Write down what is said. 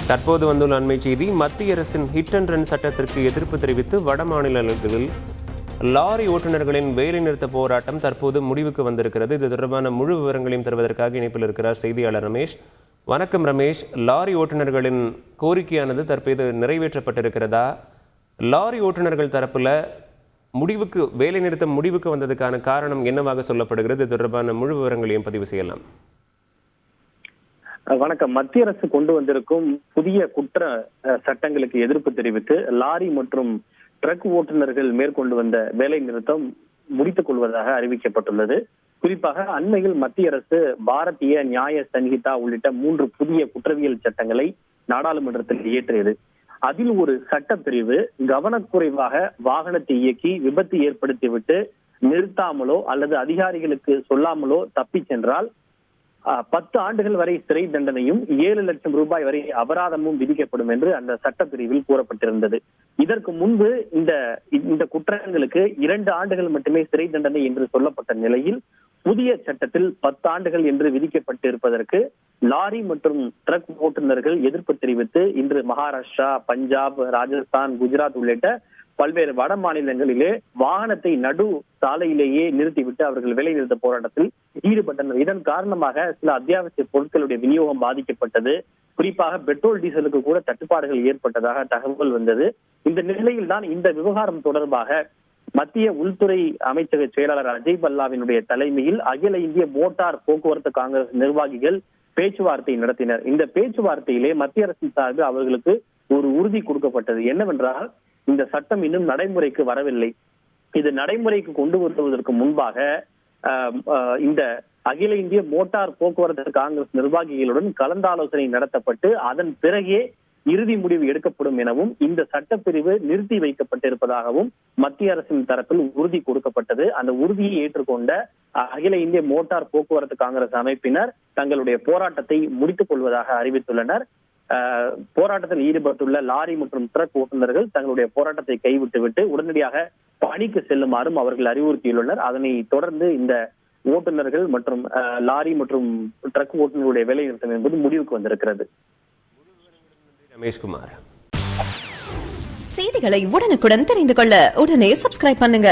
தற்போது வந்துள்ள அண்மை செய்தி, மத்திய அரசின் ஹிட் அண்ட் ரன் சட்டத்திற்கு எதிர்ப்பு தெரிவித்து வட மாநிலங்களில் லாரி ஓட்டுநர்களின் வேலைநிறுத்த போராட்டம் தற்போது முடிவுக்கு வந்திருக்கிறது. இது தொடர்பான முழு விவரங்களையும் தருவதற்காக இணைப்பில் இருக்கிறார் செய்தியாளர் ரமேஷ். வணக்கம் ரமேஷ். லாரி ஓட்டுநர்களின் கோரிக்கையானது தற்போது நிறைவேற்றப்பட்டிருக்கிறதா? லாரி ஓட்டுநர்கள் தரப்புல வேலைநிறுத்தம் முடிவுக்கு வந்ததுக்கான காரணம் என்னவாக சொல்லப்படுகிறது? இது தொடர்பான முழு விவரங்களையும் பதிவு செய்யலாம். வணக்கம். மத்திய அரசு கொண்டு வந்திருக்கும் புதிய குற்ற சட்டங்களுக்கு எதிர்ப்பு தெரிவித்து லாரி மற்றும் ட்ரக் ஓட்டுநர்கள் மேற்கொண்டு வந்த வேலை நிறுத்தம் முடித்துக் கொள்வதாக அறிவிக்கப்பட்டுள்ளது. குறிப்பாக அண்மையில் மத்திய அரசு பாரதிய நியாய சன்ஹிதா உள்ளிட்ட 3 புதிய குற்றவியல் சட்டங்களை நாடாளுமன்றத்தில் இயற்றியது. அதில் ஒரு சட்டப்பிரிவு கவனக்குறைவாக வாகனத்தை இயக்கி விபத்து ஏற்படுத்திவிட்டு நிறுத்தாமலோ அல்லது அதிகாரிகளுக்கு சொல்லாமலோ தப்பி சென்றால் 10 ஆண்டுகள் வரை சிறை தண்டனையும் 7 லட்சம் ரூபாய் வரை அபராதமும் விதிக்கப்படும் என்று அந்த சட்டப்பிரிவில் கூறப்பட்டிருந்தது. இதற்கு முன்பு இந்த குற்றங்களுக்கு 2 ஆண்டுகள் மட்டுமே சிறை தண்டனை என்று சொல்லப்பட்ட நிலையில் புதிய சட்டத்தில் 10 ஆண்டுகள் என்று விதிக்கப்பட்டிருப்பதற்கு லாரி மற்றும் ட்ரக் ஓட்டுநர்கள் எதிர்ப்பு தெரிவித்து இன்று மகாராஷ்டிரா, பஞ்சாப், ராஜஸ்தான், குஜராத் உள்ளிட்ட பல்வேறு வட மாநிலங்களிலே வாகனத்தை நடு சாலையிலேயே நிறுத்திவிட்டு அவர்கள் வேலைநிறுத்த போராட்டத்தில் ஈடுபட்டனர். இதன் காரணமாக சில அத்தியாவசிய பொருட்களுடைய விநியோகம் பாதிக்கப்பட்டது. குறிப்பாக பெட்ரோல், டீசலுக்கு கூட தட்டுப்பாடுகள் ஏற்பட்டதாக தகவல் வந்தது. இந்த நிலையில் தான் இந்த விவகாரம் தொடர்பாக மத்திய உள்துறை அமைச்சக செயலாளர் அஜய் பல்லாவினுடைய தலைமையில் அகில இந்திய மோட்டார் போக்குவரத்து காங்கிரஸ் நிர்வாகிகள் பேச்சுவார்த்தை நடத்தினர். இந்த பேச்சுவார்த்தையிலே மத்திய அரசின் சார்பில் அவர்களுக்கு ஒரு உறுதி கொடுக்கப்பட்டது. என்னவென்றால், இந்த சட்டம் இன்னும் நடைமுறைக்கு வரவில்லை. இது நடைமுறைக்கு கொண்டு வருவதற்கு முன்பாக இந்த அகில இந்திய மோட்டார் போக்குவரத்து காங்கிரஸ் நிர்வாகிகளுடன் கலந்தாலோசனை நடத்தப்பட்டு அதன் பிறகே இறுதி முடிவு எடுக்கப்படும் எனவும் இந்த சட்டப்பிரிவு நிறுத்தி வைக்கப்பட்டிருப்பதாகவும் மத்திய அரசின் தரப்பில் உறுதி கொடுக்கப்பட்டது. அந்த உறுதியை ஏற்றுக்கொண்ட அகில இந்திய மோட்டார் போக்குவரத்து காங்கிரஸ் அமைப்பினர் தங்களுடைய போராட்டத்தை முடித்துக் கொள்வதாக அறிவித்துள்ளனர். போராட்டத்தில் ஈடுபட்டுள்ள லாரி மற்றும் ட்ரக் ஓட்டுநர்கள் தங்களுடைய போராட்டத்தை கைவிட்டுவிட்டு உடனடியாக பணிக்கு செல்லுமாறும் அவர்கள் அறிவுறுத்தியுள்ளனர். அதனை தொடர்ந்து இந்த ஓட்டுநர்கள் மற்றும் லாரி மற்றும் ட்ரக் ஓட்டுநர்களுடைய வேலை நிறுத்தம் என்பது முடிவுக்கு வந்திருக்கிறது. ரமேஷ்குமார். செய்திகளை உடனுக்குடன் தெரிந்து கொள்ள உடனே சப்ஸ்கிரைப் பண்ணுங்க.